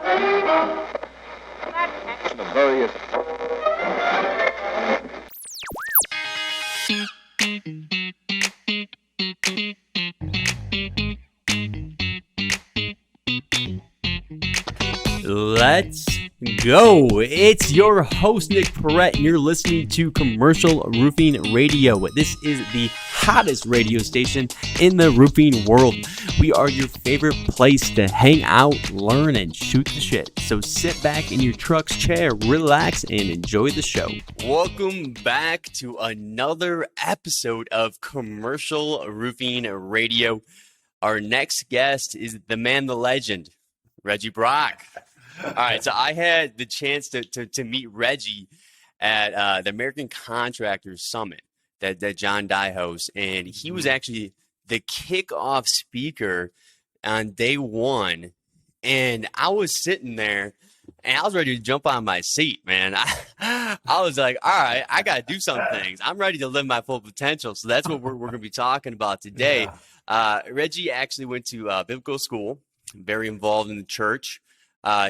The various Let's go. It's your host, Nick Perrette, and you're listening to Commercial Roofing Radio. This is the hottest radio station in the roofing world. We are your favorite place to hang out, learn, and shoot the shit. So sit back in your truck's chair, relax, and enjoy the show. Welcome back to another episode of Commercial Roofing Radio. Our next guest is the man, the legend, Reggie Brock. All right, so I had the chance to meet Reggie at the American Contractors Summit that John Dye hosts, and he was actually the kickoff speaker on day one. And I was sitting there, and I was ready to jump on my seat, man. I was like, all right, I got to do some things. I'm ready to live my full potential. So that's what we're going to be talking about today. Reggie actually went to biblical school, very involved in the church.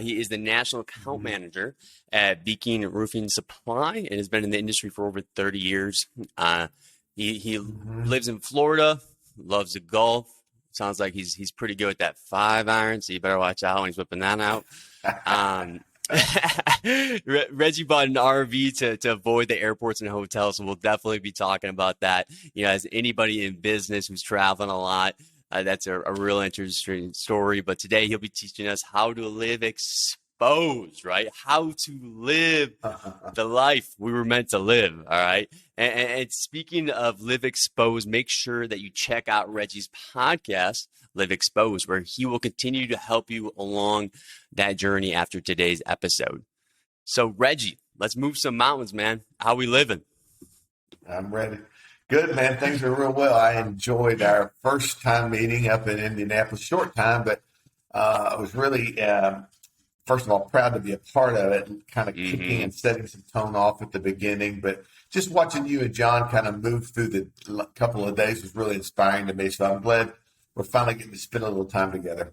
He is the national account manager at Beacon Roofing Supply and has been in the industry for over 30 years. He lives in Florida, loves the golf. Sounds like he's pretty good at that 5-iron, so you better watch out when he's whipping that out. Reggie bought an RV to avoid the airports and hotels, so we'll definitely be talking about that. You know, as anybody in business who's traveling a lot, that's a real interesting story. But today he'll be teaching us how to live exposed, right? How to live the life we were meant to live, all right? And speaking of live exposed, make sure that you check out Reggie's podcast, Live Exposed, where he will continue to help you along that journey after today's episode. So, Reggie, let's move some mountains, man. How we living? I'm ready. Good, man. Things are real well. I enjoyed our first time meeting up in Indianapolis. Short time, but I was really, first of all, proud to be a part of it, kind of kicking and setting some tone off at the beginning. But just watching you and John kind of move through the couple of days was really inspiring to me. So I'm glad we're finally getting to spend a little time together.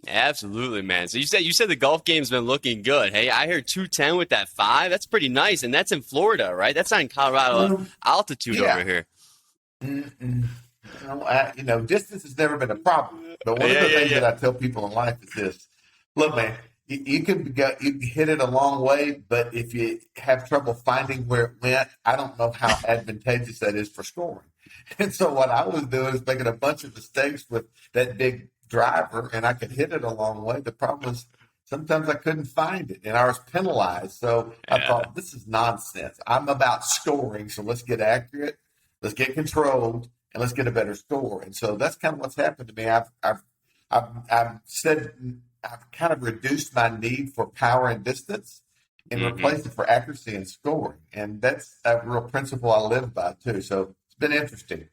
Absolutely, man. So you said the golf game's been looking good. Hey, I heard 210 with that 5. That's pretty nice, and that's in Florida, right? That's not in Colorado altitude over here. Distance has never been a problem. But one of the things that I tell people in life is this: look, man, you can hit it a long way, but if you have trouble finding where it went, I don't know how advantageous that is for scoring. And so what I was doing is making a bunch of mistakes with that big driver, and I could hit it a long way. The problem was sometimes I couldn't find it, and I was penalized. So I thought, this is nonsense. I'm about scoring, so let's get accurate, let's get controlled, and let's get a better score. And so that's kind of what's happened to me. I've kind of reduced my need for power and distance and replaced it for accuracy and scoring. And that's a real principle I live by too. So it's been interesting.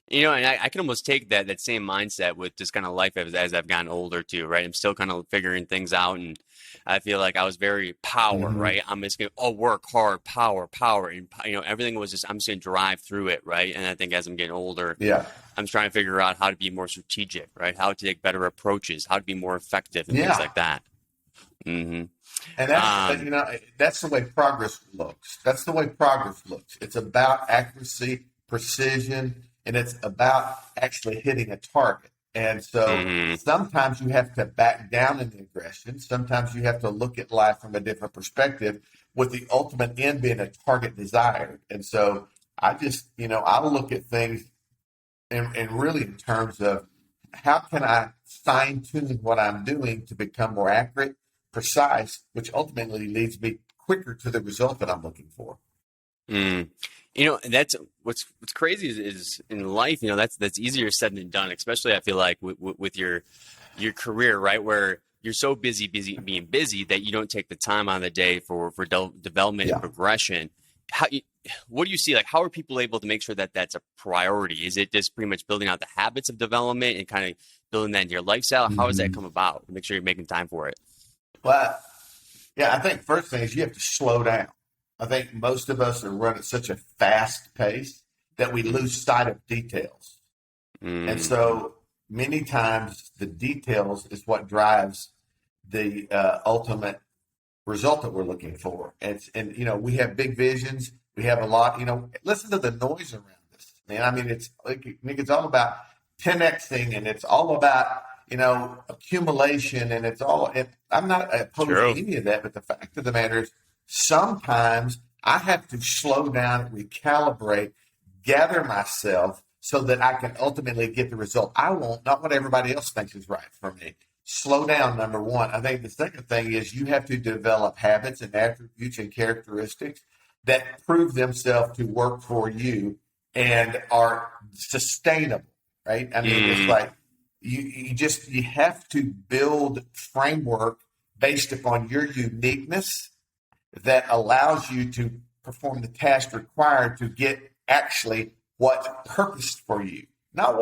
You know, and I can almost take that same mindset with just kind of life as I've gotten older too, right? I'm still kind of figuring things out, and I feel like I was very power, right? I'm just going to work hard, power, and everything was just I'm just going to drive through it, right? And I think as I'm getting older, I'm trying to figure out how to be more strategic, right? How to take better approaches, how to be more effective, and things like that. And that's the way progress looks. That's the way progress looks. It's about accuracy, precision, and it's about actually hitting a target. And so sometimes you have to back down in the aggression. Sometimes you have to look at life from a different perspective, with the ultimate end being a target desired. And so I just, I look at things and really in terms of how can I fine tune what I'm doing to become more accurate, precise, which ultimately leads me quicker to the result that I'm looking for. That's what's crazy is in life, that's easier said than done, especially I feel like with your career, right? Where you're so busy being busy that you don't take the time on the day for development and progression. What do you see? Like, how are people able to make sure that that's a priority? Is it just pretty much building out the habits of development and kind of building that into your lifestyle? How does that come about? Make sure you're making time for it. Well, I think first thing is you have to slow down. I think most of us are running at such a fast pace that we lose sight of details. And so many times the details is what drives the ultimate result that we're looking for. And you know, we have big visions. We have a lot. You know, listen to the noise around us, man. I mean, it's all about 10xing, and it's all about, you know, accumulation, and it's all. And I'm not opposed to any of that, but the fact of the matter is, sometimes I have to slow down, recalibrate, gather myself so that I can ultimately get the result I want, not what everybody else thinks is right for me. Slow down, number one. I think the second thing is you have to develop habits and attributes and characteristics that prove themselves to work for you and are sustainable, right? I mean, it's like you have to build framework based upon your uniqueness that allows you to perform the task required to get actually what's purposed for you, not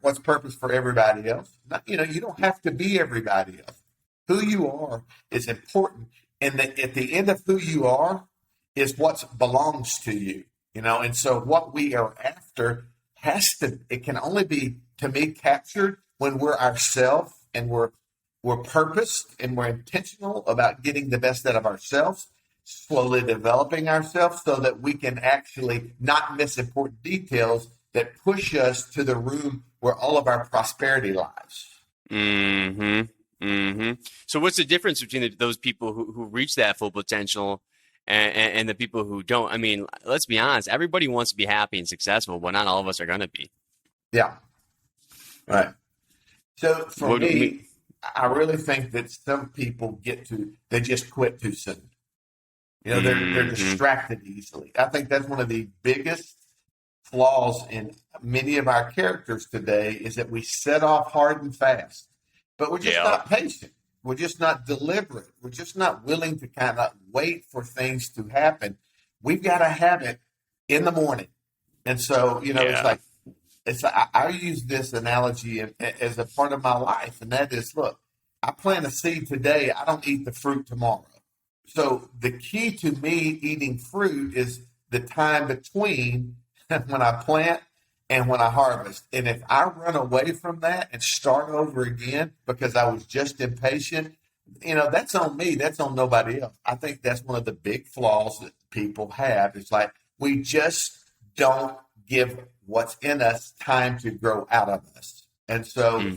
what's purposed for everybody else. Not, you know, you don't have to be everybody else. Who you are is important, and at the end of who you are is what belongs to you. You know, and so what we are after it can only be, to me, captured when we're ourselves and we're purposed and we're intentional about getting the best out of ourselves, slowly developing ourselves so that we can actually not miss important details that push us to the room where all of our prosperity lies. So what's the difference between those people who reach that full potential and the people who don't? I mean, let's be honest, everybody wants to be happy and successful, but not all of us are going to be. Yeah. Right. So for me, I really think that some people they just quit too soon. You know, they're distracted easily. I think that's one of the biggest flaws in many of our characters today is that we set off hard and fast, but we're just not patient. We're just not deliberate. We're just not willing to kind of wait for things to happen. We've got to have it in the morning. And so, you know, it's like I use this analogy as a part of my life, and that is, look, I plant a seed today. I don't eat the fruit tomorrow. So the key to me eating fruit is the time between when I plant and when I harvest. And if I run away from that and start over again because I was just impatient, you know, that's on me. That's on nobody else. I think that's one of the big flaws that people have. It's like we just don't give what's in us time to grow out of us. And so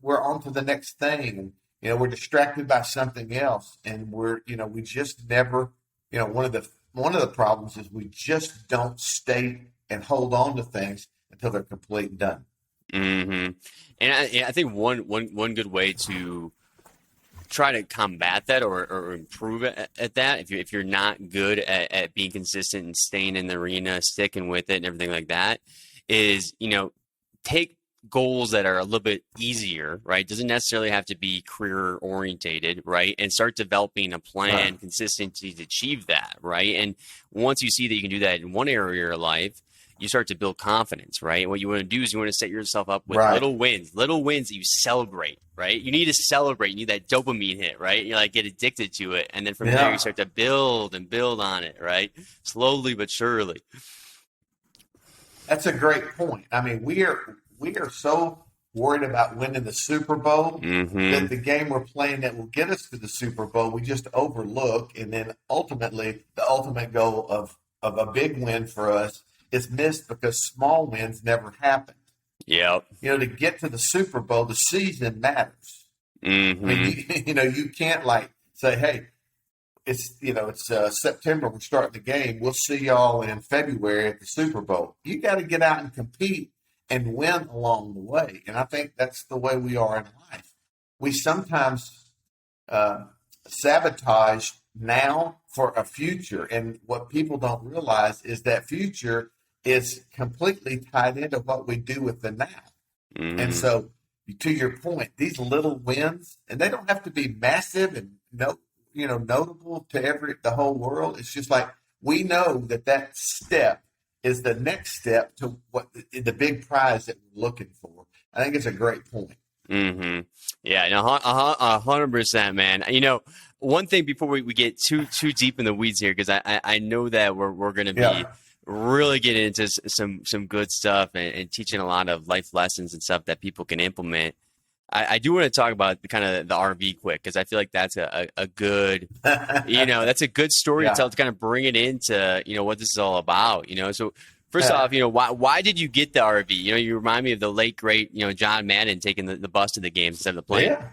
we're on to the next thing. And, you know, we're distracted by something else, and we just never, you know, one of the problems is we just don't stay and hold on to things until they're complete and done. And I think one good way to try to combat that or improve at that, if you're not good at being consistent and staying in the arena, sticking with it and everything like that, is, you know, take goals that are a little bit easier, right? Doesn't necessarily have to be career orientated, right? And start developing a plan consistently to achieve that, right? And once you see that you can do that in one area of your life, you start to build confidence, right? And what you want to do is you want to set yourself up with little wins that you celebrate, right? You need to celebrate. You need that dopamine hit, right? You like get addicted to it. And then from there, you start to build and build on it, right? Slowly but surely. That's a great point. I mean, we are so worried about winning the Super Bowl that the game we're playing that will get us to the Super Bowl, we just overlook. And then ultimately, the ultimate goal of a big win for us is missed because small wins never happen. Yep. You know, to get to the Super Bowl, the season matters. I mean, you can't like say, hey, it's September, we're starting the game. We'll see y'all in February at the Super Bowl. You got to get out and compete and win along the way. And I think that's the way we are in life. We sometimes sabotage now for a future. And what people don't realize is that future is completely tied into what we do with the now. And so, to your point, these little wins, and they don't have to be massive and notable to the whole world. It's just like we know that step is the next step to what the big prize that we're looking for. I think it's a great point. Yeah, 100%, man. You know, one thing before we get too deep in the weeds here, because I know that we're going to be really getting into some good stuff and teaching a lot of life lessons and stuff that people can implement. I do want to talk about kind of the RV quick, because I feel like that's a good, that's a good story to Yeah. tell, to kind of bring it into, what this is all about, So first off, why did you get the RV? You remind me of the late, great, John Madden taking the bus to the games instead of the plane. Yeah.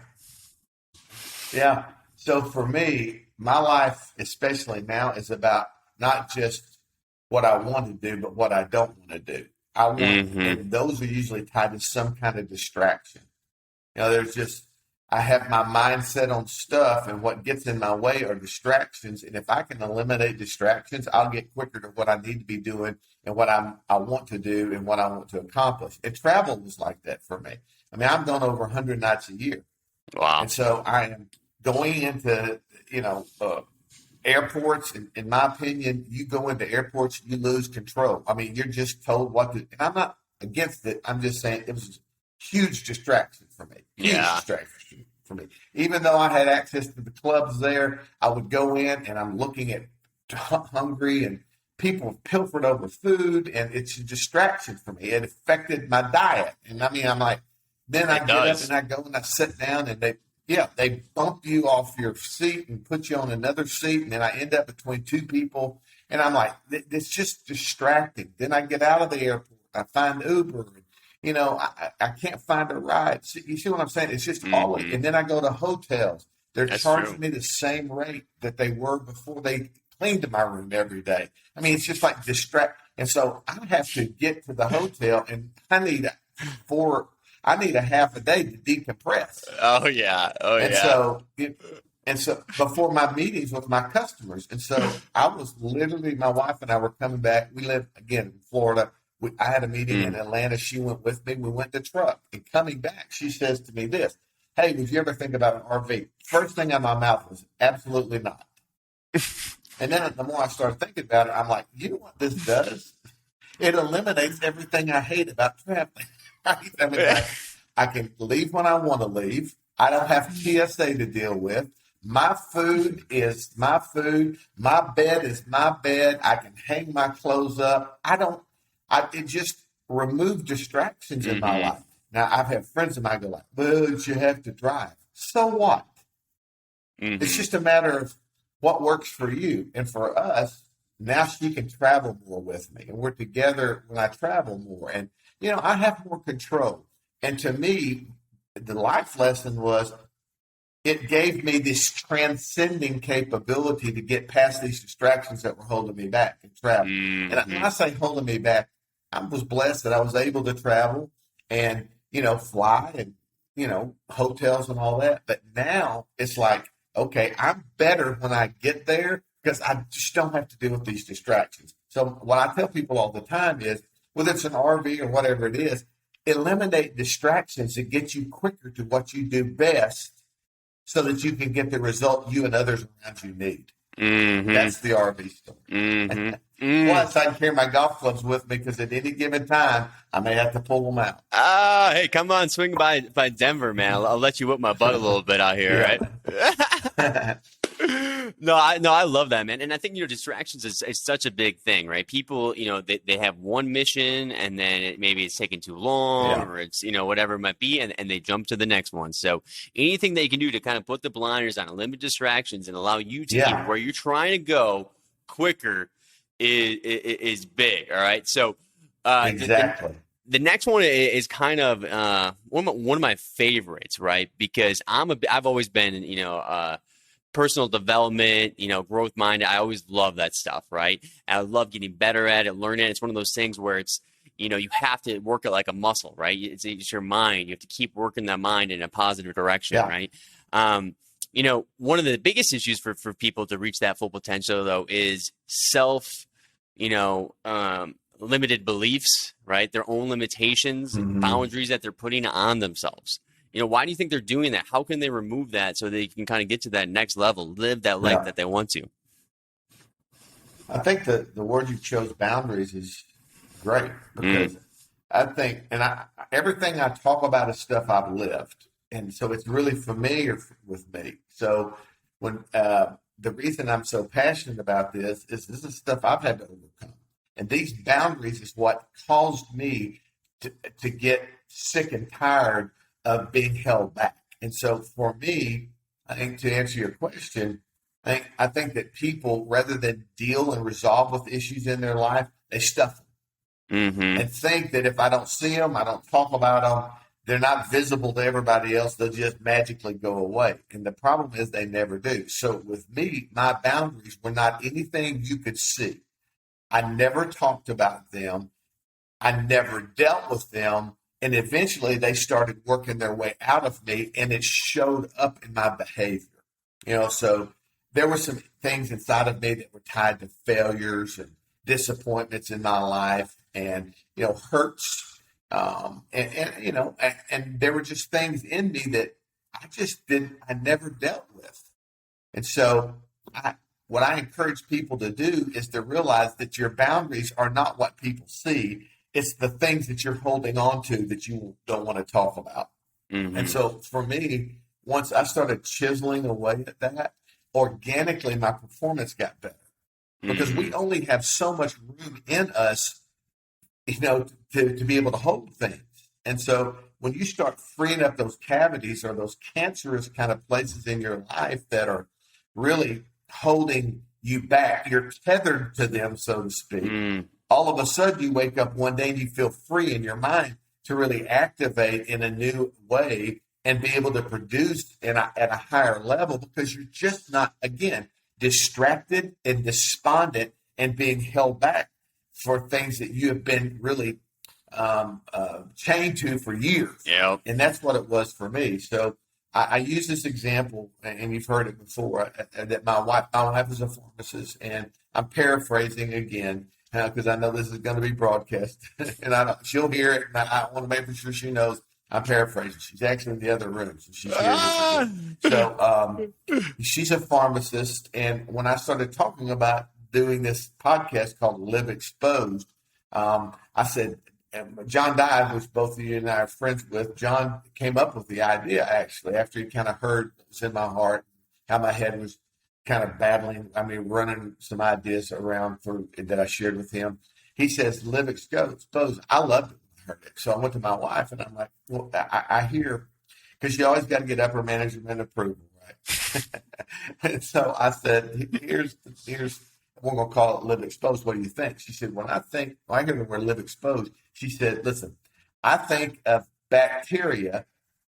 Yeah. So for me, my life, especially now, is about not just what I want to do, but what I don't want to do. I want, and those are usually tied to some kind of distraction. I have my mindset on stuff, and what gets in my way are distractions. And if I can eliminate distractions, I'll get quicker to what I need to be doing and what I want to do and what I want to accomplish. And travel was like that for me. I mean, I'm going over 100 nights a year. Wow. And so I am going into, airports. In my opinion, you go into airports, you lose control. I mean, you're just told what to, and I'm not against it. I'm just saying it was a huge distraction for me. Huge distraction for me. Even though I had access to the clubs there, I would go in and I'm looking at hungry and people pilfered over food, and it's a distraction for me. It affected my diet. And I mean, I'm like, then I get up and I go and I sit down, and they bump you off your seat and put you on another seat, and then I end up between two people, and I'm like, it's just distracting. Then I get out of the airport, I find Uber, and, I can't find a ride. You see what I'm saying? It's just always, and then I go to hotels. They're charging me the same rate that they were before they cleaned my room every day. I mean, it's just like distract. And so I have to get to the hotel, and I need a half a day to decompress. Oh yeah. And so before my meetings with my customers. And so I was literally, my wife and I were coming back. We live again in Florida. I had a meeting in Atlanta. She went with me. We went to truck, and coming back, she says to me this, "Hey, would you ever think about an RV?" First thing out of my mouth was absolutely not. And then the more I started thinking about it, I'm like, you know what this does? It eliminates everything I hate about traveling. Right? I mean, I can leave when I want to leave. I don't have TSA to deal with. My food is my food. My bed is my bed. I can hang my clothes up. It just removed distractions in my life. Now, I've had friends of mine go like, but you have to drive. So what? It's just a matter of what works for you. And for us, now she can travel more with me. And we're together when I travel more. And, I have more control. And to me, the life lesson was it gave me this transcending capability to get past these distractions that were holding me back and travel. And when I say holding me back, I was blessed that I was able to travel and, fly and, hotels and all that. But now it's like, okay, I'm better when I get there because I just don't have to deal with these distractions. So what I tell people all the time is, whether it's an RV or whatever it is, eliminate distractions that get you quicker to what you do best so that you can get the result you and others around you need. That's the RV story. Plus, I can carry my golf clubs with me because at any given time, I may have to pull them out. Hey, come on, swing by Denver, man. I'll let you whip my butt a little bit out here, right? No, I love that, man. And I think, distractions is such a big thing, right? People, they have one mission, and then maybe it's taking too long, or it's, whatever it might be, and they jump to the next one. So anything that you can do to kind of put the blinders on, limit distractions, and allow you to get where you're trying to go quicker is big. All right. So exactly. The next one is kind of one of my favorites, right? Because I've always been, personal development, growth minded. I always love that stuff, right? And I love getting better at it, learning it. It's one of those things where it's, you have to work it like a muscle, right? It's your mind. You have to keep working that mind in a positive direction, right? One of the biggest issues for people to reach that full potential, though, is limited beliefs, right? Their own limitations and boundaries that they're putting on themselves. Why do you think they're doing that? How can they remove that so they can kind of get to that next level, live that life that they want to? I think the word you chose, boundaries, is great because I think, everything I talk about is stuff I've lived. And so it's really familiar with me. So when the reason I'm so passionate about this is stuff I've had to overcome. And these boundaries is what caused me to get sick and tired of being held back. And so for me, I think to answer your question, I think that people, rather than deal and resolve with issues in their life, they stuff them and think that if I don't see them, I don't talk about them, they're not visible to everybody else, they'll just magically go away. And the problem is they never do. So with me, my boundaries were not anything you could see. I never talked about them. I never dealt with them. And eventually they started working their way out of me, and it showed up in my behavior. So there were some things inside of me that were tied to failures and disappointments in my life and, hurts. And there were just things in me that I never dealt with. And so what I encourage people to do is to realize that your boundaries are not what people see. It's the things that you're holding on to that you don't want to talk about. And so for me, once I started chiseling away at that, organically my performance got better because we only have so much room in us, to be able to hold things. And so when you start freeing up those cavities or those cancerous kind of places in your life that are really holding you back, you're tethered to them, so to speak. All of a sudden you wake up one day and you feel free in your mind to really activate in a new way and be able to produce at a higher level because you're just not, again, distracted and despondent and being held back for things that you have been really chained to for years. Yep. And that's what it was for me. So I use this example, and you've heard it before, that my wife is a pharmacist, and I'm paraphrasing again because I know this is going to be broadcast, and she'll hear it, and I want to make sure she knows I'm paraphrasing. She's actually in the other room, so she's hearing this again. So she's a pharmacist, and when I started talking about doing this podcast called Live Exposed, I said, John Dye, which both of you and I are friends with, John came up with the idea, actually, after he kind of heard what was in my heart, how my head was kind of running some ideas around that I shared with him. He says, Live Exposed. I loved it when I heard it. So I went to my wife, and I'm like, well, I hear, because you always got to get upper management approval, right? And so I said, here's we're going to call it Live Exposed. What do you think? She said, when I hear the word Live Exposed, she said, listen, I think of bacteria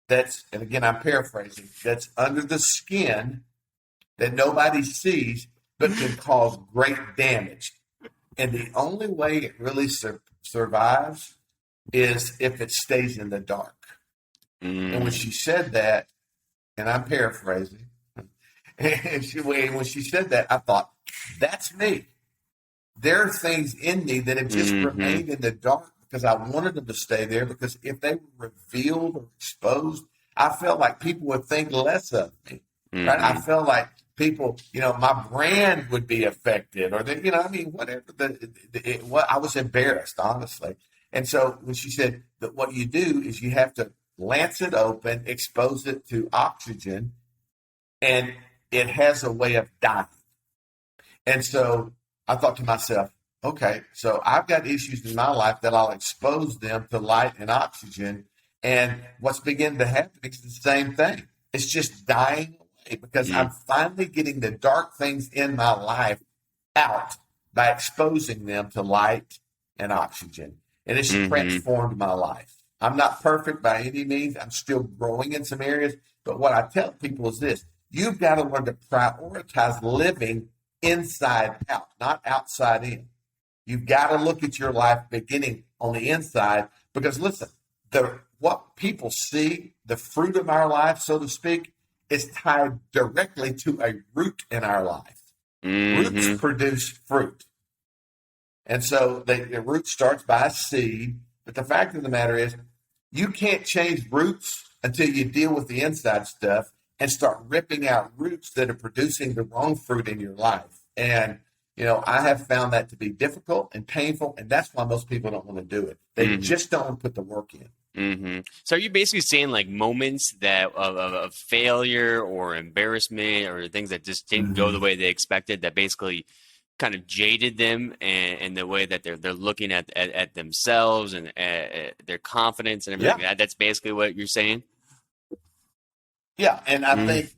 and again, I'm paraphrasing, that's under the skin that nobody sees but can cause great damage. And the only way it really survives is if it stays in the dark. And when she said that, and I'm paraphrasing, and when she said that, I thought, that's me. There are things in me that have just remained in the dark because I wanted them to stay there, because if they were revealed or exposed, I felt like people would think less of me. Right? I felt like people, my brand would be affected, or whatever. I was embarrassed, honestly. And so when she said that what you do is you have to lance it open, expose it to oxygen, and it has a way of dying. And so I thought to myself, okay, so I've got issues in my life that I'll expose them to light and oxygen. And what's beginning to happen is the same thing. It's just dying away because I'm finally getting the dark things in my life out by exposing them to light and oxygen. And it's transformed my life. I'm not perfect by any means. I'm still growing in some areas. But what I tell people is this: you've got to learn to prioritize living inside out, not outside in. You've got to look at your life beginning on the inside, because listen, what people see, the fruit of our life, so to speak, is tied directly to a root in our life. Roots produce fruit. And so the root starts by a seed. But the fact of the matter is, you can't change roots until you deal with the inside stuff and start ripping out roots that are producing the wrong fruit in your life. And, I have found that to be difficult and painful, and that's why most people don't want to do it. They just don't want to put the work in. So are you basically saying like moments that of failure or embarrassment or things that just didn't go the way they expected, that basically kind of jaded them and the way that they're looking at themselves and their confidence and everything? That's basically what you're saying? Yeah, and I think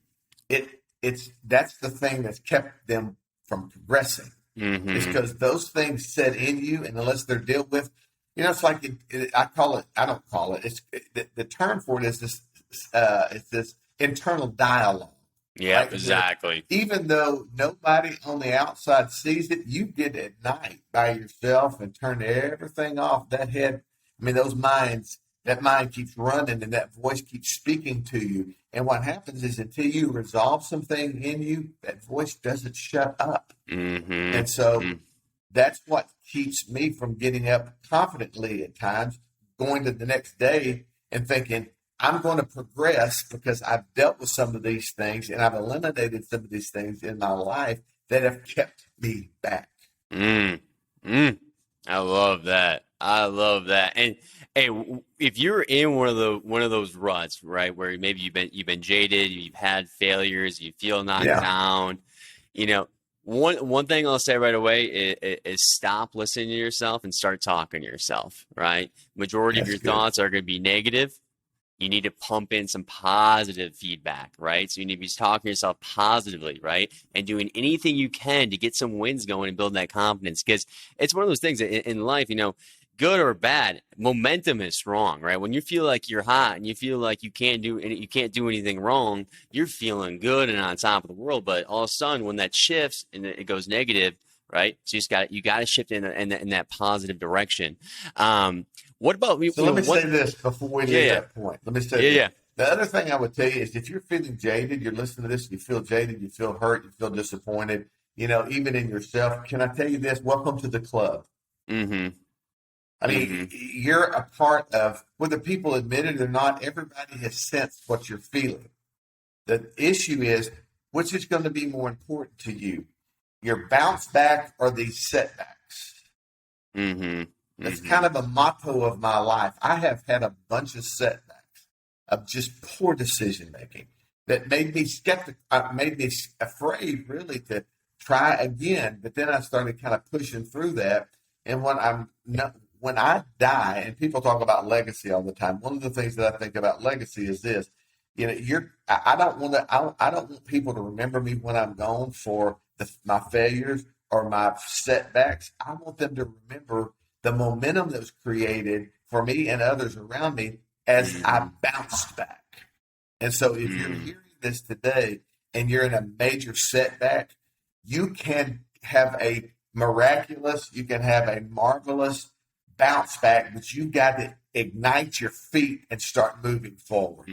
that's the thing that's kept them from progressing. It's because those things set in you, and unless they're dealt with, it's like I call it. I don't call it. The term for it is this. It's this internal dialogue. Yeah, Right? exactly. Even though nobody on the outside sees it, you get at night by yourself and turn everything off. That head, those minds. That mind keeps running, and that voice keeps speaking to you. And what happens is, until you resolve something in you, that voice doesn't shut up. And so that's what keeps me from getting up confidently at times, going to the next day and thinking, I'm going to progress because I've dealt with some of these things and I've eliminated some of these things in my life that have kept me back. I love that. I love that. And hey, if you're in one of those ruts, right, where maybe you've been jaded, you've had failures, you feel knocked down, one thing I'll say right away is stop listening to yourself and start talking to yourself, right? Majority of your thoughts are going to be negative. You need to pump in some positive feedback, right? So you need to be talking to yourself positively, right? And doing anything you can to get some wins going and build that confidence. Because it's one of those things in life, good or bad, momentum is strong, right? When you feel like you're hot and you feel like you can't do anything wrong, you're feeling good and on top of the world. But all of a sudden, when that shifts and it goes negative, right? So you got to shift in that positive direction. What about me? So let me say this before we leave that point. Let me say this. Yeah. The other thing I would tell you is if you're feeling jaded, you're listening to this, you feel jaded, you feel hurt, you feel disappointed, even in yourself. Can I tell you this? Welcome to the club. You're a part of, whether people admit it or not, everybody has sensed what you're feeling. The issue is, which is going to be more important to you, your bounce back or these setbacks? That's kind of a motto of my life. I have had a bunch of setbacks of just poor decision making that made me skeptical, made me afraid really to try again. But then I started kind of pushing through that. And when I die, and people talk about legacy all the time, one of the things that I think about legacy is this: I don't want people to remember me when I'm gone for my failures or my setbacks. I want them to remember the momentum that was created for me and others around me as I bounced back. And so if you're hearing this today and you're in a major setback, you can have a miraculous, you can have a marvelous bounce back, but you've got to ignite your feet and start moving forward.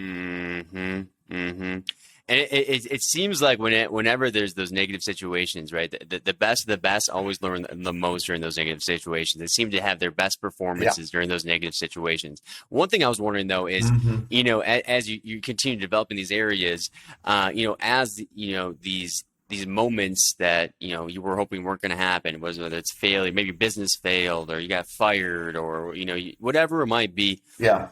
And it seems like whenever there's those negative situations, right, the best of the best always learn the most during those negative situations. They seem to have their best performances during those negative situations. One thing I was wondering, though, is, as you continue developing these areas, as these moments that you were hoping weren't going to happen, whether it's failure, maybe business failed, or you got fired, or whatever it might be. Yeah.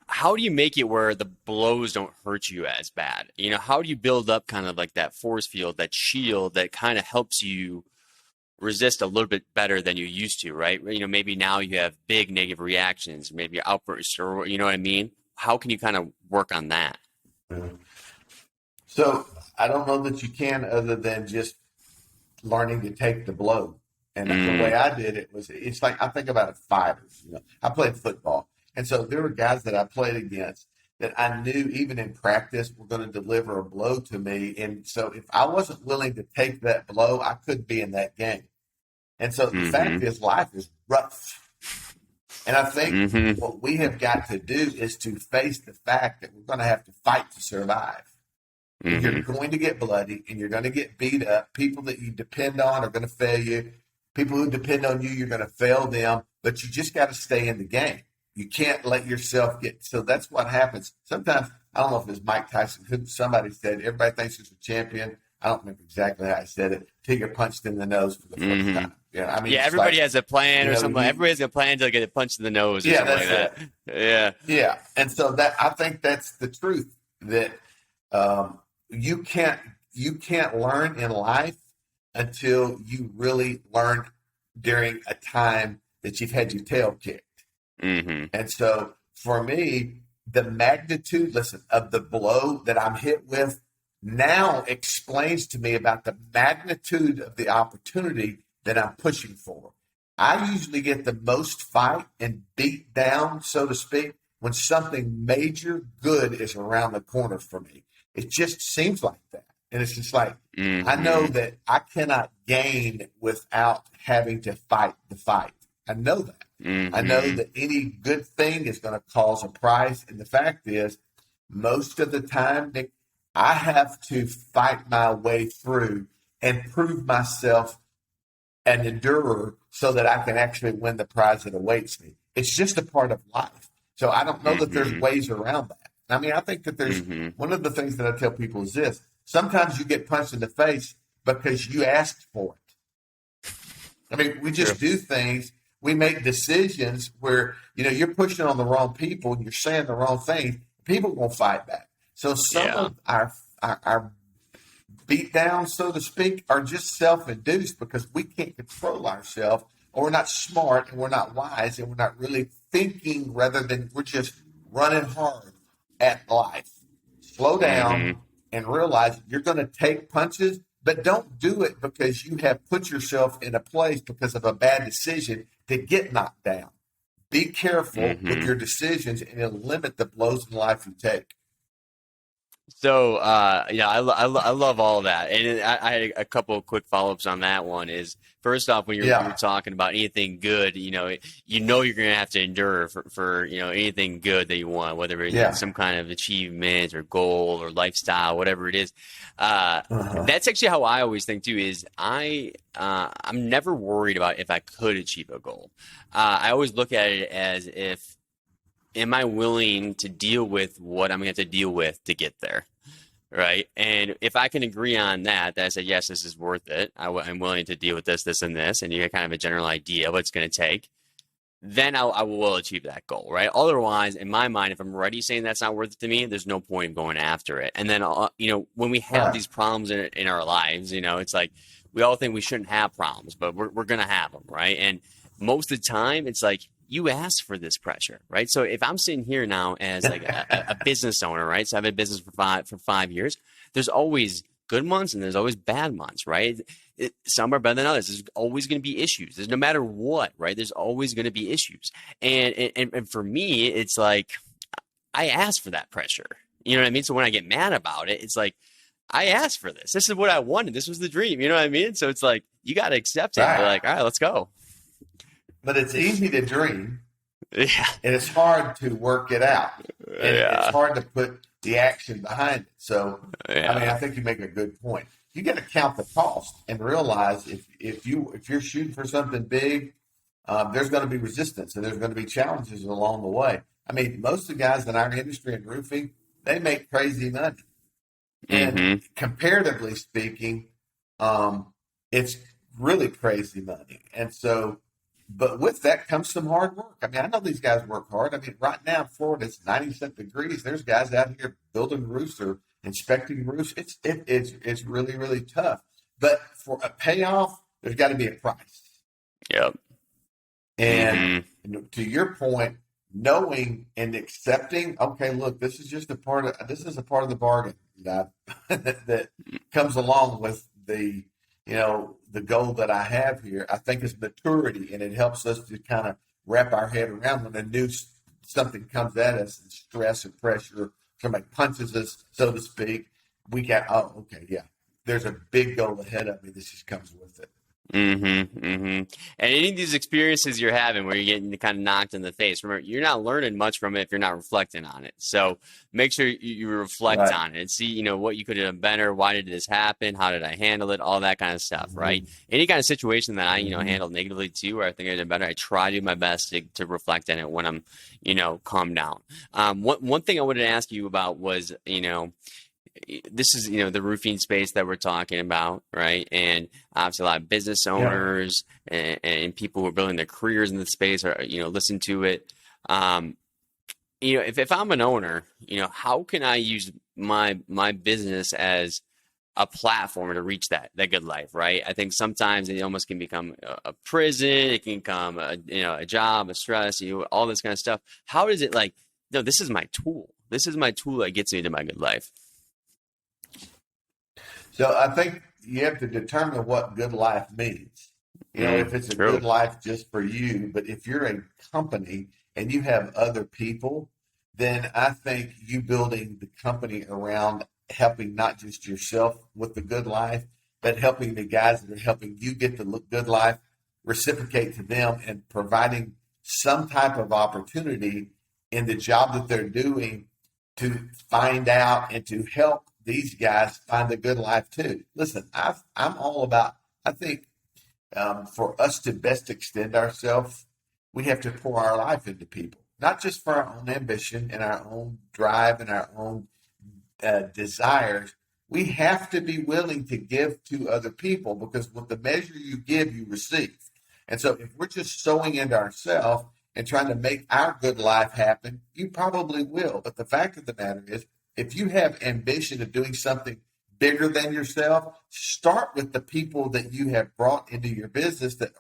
How do you make it where the blows don't hurt you as bad? How do you build up kind of like that force field, that shield that kind of helps you resist a little bit better than you used to, right? Maybe now you have big negative reactions, maybe outbursts, or you know what I mean? How can you kind of work on that? So I don't know that you can, other than just learning to take the blow. And the way I did it was, it's like, I think about it, fighters. I played football. And so there were guys that I played against that I knew even in practice were going to deliver a blow to me. And so if I wasn't willing to take that blow, I couldn't be in that game. And so the fact is, life is rough. And I think what we have got to do is to face the fact that we're going to have to fight to survive. And you're going to get bloody and you're going to get beat up. People that you depend on are going to fail you. People who depend on you, you're going to fail them. But you just got to stay in the game. You can't let yourself get – so that's what happens. Sometimes, I don't know if it's Mike Tyson, somebody said, everybody thinks he's a champion. I don't remember exactly how I said it, till you're punched in the nose for the first time. Everybody has a plan or something. Everybody has a plan to get punched in the nose or something like that. Yeah. And so that, I think that's the truth, that you can't learn in life until you really learn during a time that you've had your tail kicked. And so for me, the magnitude, listen, of the blow that I'm hit with now explains to me about the magnitude of the opportunity that I'm pushing for. I usually get the most fight and beat down, so to speak, when something major good is around the corner for me. It just seems like that. And it's just like, I know that I cannot gain without having to fight the fight. I know that. I know that any good thing is going to cause a price. And the fact is, most of the time, Nick, I have to fight my way through and prove myself an endurer so that I can actually win the prize that awaits me. It's just a part of life. So I don't know that there's ways around that. I mean, I think that there's one of the things that I tell people is this. Sometimes you get punched in the face because you asked for it. I mean, we just do things. We make decisions where, you're pushing on the wrong people and you're saying the wrong things. People will fight back. So some of our beat down, so to speak, are just self-induced because we can't control ourselves, or we're not smart and we're not wise and we're not really thinking, rather than we're just running hard at life. Slow down and realize you're going to take punches, but don't do it because you have put yourself in a place because of a bad decision to get knocked down. Be careful with your decisions, and it'll limit the blows in life you take. So, I love all of that. And I had a couple of quick follow-ups on that one is, first off, when you're talking about anything good, you're going to have to endure for anything good that you want, whether it's some kind of achievement or goal or lifestyle, whatever it is. That's actually how I always think too, is I'm never worried about if I could achieve a goal. I always look at it as am I willing to deal with what I'm going to have to deal with to get there? Right. And if I can agree on that I say, yes, this is worth it. I'm willing to deal with this, this, and this. And you get kind of a general idea of what it's going to take. Then I will achieve that goal. Right. Otherwise, in my mind, if I'm already saying that's not worth it to me, there's no point in going after it. And then, when we have these problems in our lives, it's like we all think we shouldn't have problems, but we're going to have them. Right. And most of the time, it's like, you asked for this pressure, right? So if I'm sitting here now as like a business owner, right? So I've been in business for 5 years. There's always good months and there's always bad months, right? Some are better than others. There's always going to be issues. There's no matter what, right? There's always going to be issues. And for me, it's like I asked for that pressure. You know what I mean? So when I get mad about it, it's like I asked for this. This is what I wanted. This was the dream. You know what I mean? So it's like you got to accept it. You're like, all right, let's go. But it's easy to dream, and it's hard to work it out, and it's hard to put the action behind it. So, I think you make a good point. You got to count the cost and realize if you're shooting for something big, there's going to be resistance and there's going to be challenges along the way. I mean, most of the guys in our industry in roofing, they make crazy money, and comparatively speaking, it's really crazy money, and so. But with that comes some hard work. I mean, I know these guys work hard. I mean, right now in Florida, it's 97 degrees. There's guys out here building roofs or inspecting roofs. It's really, really tough. But for a payoff, there's got to be a price. Yep. And to your point, knowing and accepting, okay, look, this is a part of the bargain that comes along with the goal that I have here, I think is maturity, and it helps us to kind of wrap our head around when something comes at us, and stress or pressure, somebody punches us, so to speak. We got, there's a big goal ahead of me. This just comes with it. And any of these experiences you're having where you're getting kind of knocked in the face, remember, you're not learning much from it if you're not reflecting on it. So make sure you reflect on it and see, what you could have done better. Why did this happen? How did I handle it? All that kind of stuff, right? Any kind of situation that I, handled negatively too, or I think I did better, I try to do my best to reflect on it when I'm, calm down. One thing I wanted to ask you about was, this is, the roofing space that we're talking about, right? And obviously a lot of business owners and people who are building their careers in the space are, listen to it. If I'm an owner, how can I use my business as a platform to reach that good life, right? I think sometimes it almost can become a prison. It can become a job, a stress, all this kind of stuff. How does it no, this is my tool. This is my tool that gets me to my good life. So I think you have to determine what good life means. If it's a True. good life just for you, but if you're a company and you have other people, then I think you building the company around helping not just yourself with the good life, but helping the guys that are helping you get the good life reciprocate to them and providing some type of opportunity in the job that they're doing to find out and to help these guys find a good life too. Listen, I'm all about, I think for us to best extend ourselves, we have to pour our life into people, not just for our own ambition and our own drive and our own desires. We have to be willing to give to other people, because with the measure you give, you receive. And so if we're just sowing into ourselves and trying to make our good life happen, you probably will. But the fact of the matter is, if you have ambition of doing something bigger than yourself, start with the people that you have brought into your business that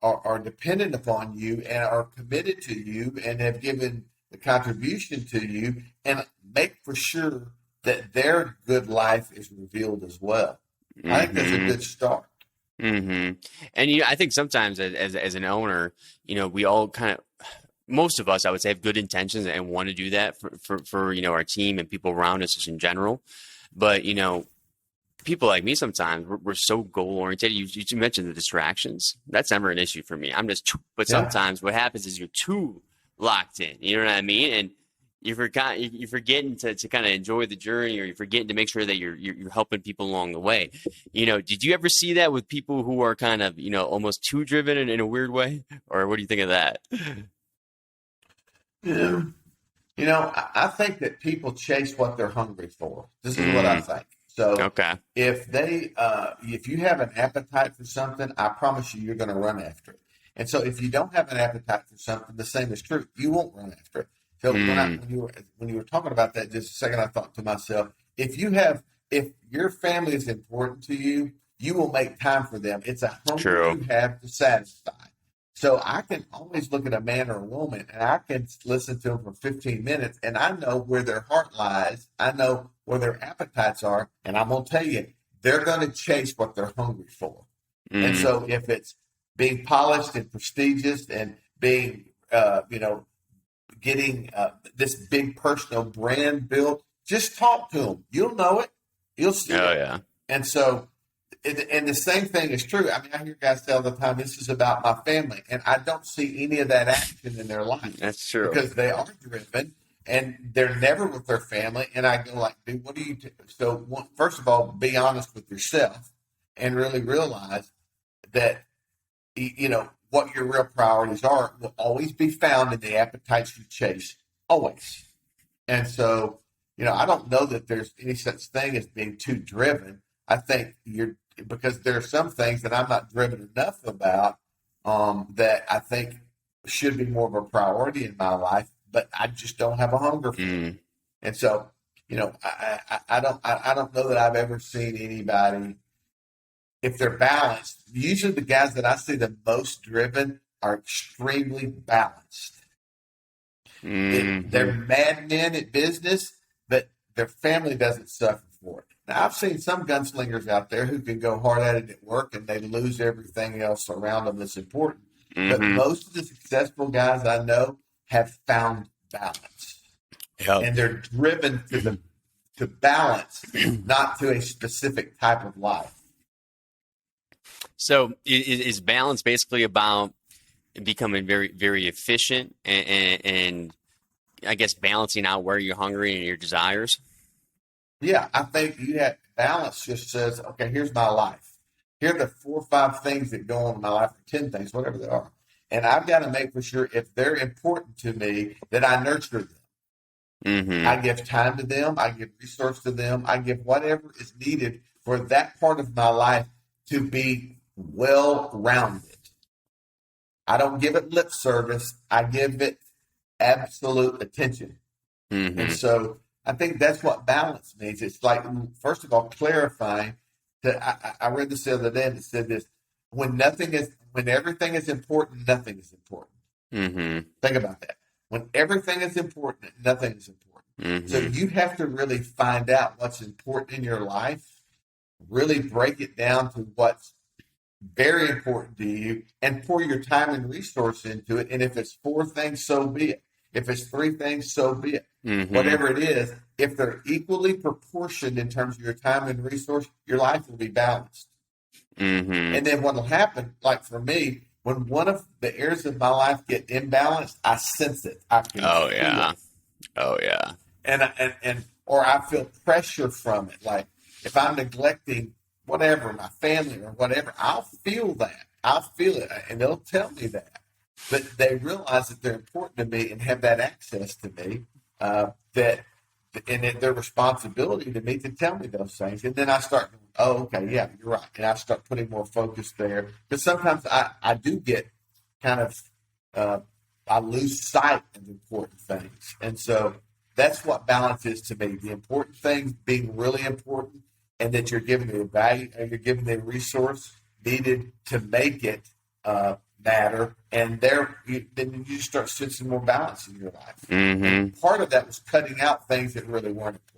are dependent upon you and are committed to you and have given the contribution to you, and make for sure that their good life is revealed as well. I think that's a good start. And I think sometimes as an owner, we all most of us, I would say, have good intentions and want to do that for our team and people around us just in general. But people like me, sometimes we're so goal oriented. You mentioned the distractions. That's never an issue for me. But sometimes what happens is you're too locked in. You know what I mean? And you're forgetting to kind of enjoy the journey, or you're forgetting to make sure that you're helping people along the way. Did you ever see that with people who are kind of almost too driven in a weird way, or what do you think of that? I think that people chase what they're hungry for. This is what I think. So okay. If you have an appetite for something, I promise you're going to run after it. And so if you don't have an appetite for something, the same is true. You won't run after it. So when you were talking about that just a second, I thought to myself, if your family is important to you, you will make time for them. It's a hunger you have to satisfy. So I can always look at a man or a woman, and I can listen to them for 15 minutes, and I know where their heart lies. I know where their appetites are, and I'm going to tell you, they're going to chase what they're hungry for. And so if it's being polished and prestigious and being, getting this big personal brand built, just talk to them. You'll know it. You'll see it. Yeah. And so, and the same thing is true. I mean, I hear guys say all the time, this is about my family. And I don't see any of that action in their life. That's true. Because they are driven and they're never with their family. And I go like, dude, what do you do? So first of all, be honest with yourself and really realize that, what your real priorities are will always be found in the appetites you chase, always. And so, I don't know that there's any such thing as being too driven. I think because there are some things that I'm not driven enough about that I think should be more of a priority in my life, but I just don't have a hunger for it. And so, I don't know that I've ever seen anybody, if they're balanced. Usually the guys that I see the most driven are extremely balanced. They're madmen at business, but their family doesn't suffer for it. Now, I've seen some gunslingers out there who can go hard at it at work and they lose everything else around them that's important. But most of the successful guys I know have found balance. Yep. And they're driven to balance, not to a specific type of life. So is balance basically about becoming very, very efficient and I guess balancing out where you're hungry and your desires? Yeah, I think balance just says, okay, here's my life. Here are the 4 or 5 things that go on in my life, or 10 things, whatever they are. And I've got to make for sure, if they're important to me, that I nurture them. I give time to them. I give resource to them. I give whatever is needed for that part of my life to be well-rounded. I don't give it lip service. I give it absolute attention. And so I think that's what balance means. It's like, first of all, clarifying that I read this the other day and it said this: when everything is important, nothing is important. Think about that. when everything is important, nothing is important. So Mm-hmm. you have to really find out what's important in your life, really break it down to what's very important to you, and pour your time and resource into it. And if it's 4 things, so be it. If it's 3 things, so be it. Mm-hmm. Whatever it is, if they're equally proportioned in terms of your time and resource, your life will be balanced. Mm-hmm. And then what will happen, like for me, when one of the areas of my life get imbalanced, I sense it. I can Oh feel yeah. it. Oh yeah. And or I feel pressure from it. Like if I'm neglecting whatever, my family or whatever, I'll feel that. I'll feel it. And they'll tell me that. But they realize that they're important to me and have that access to me, and their responsibility to me to tell me those things. And then I start, oh, okay, yeah, you're right. And I start putting more focus there. Because sometimes I do get kind of, I lose sight of important things. And so that's what balance is to me. The important things being really important, and that you're giving the value, and you're giving the resource needed to make it matter. And then you start sensing more balance in your life. Mm-hmm. And part of that was cutting out things that really weren't important.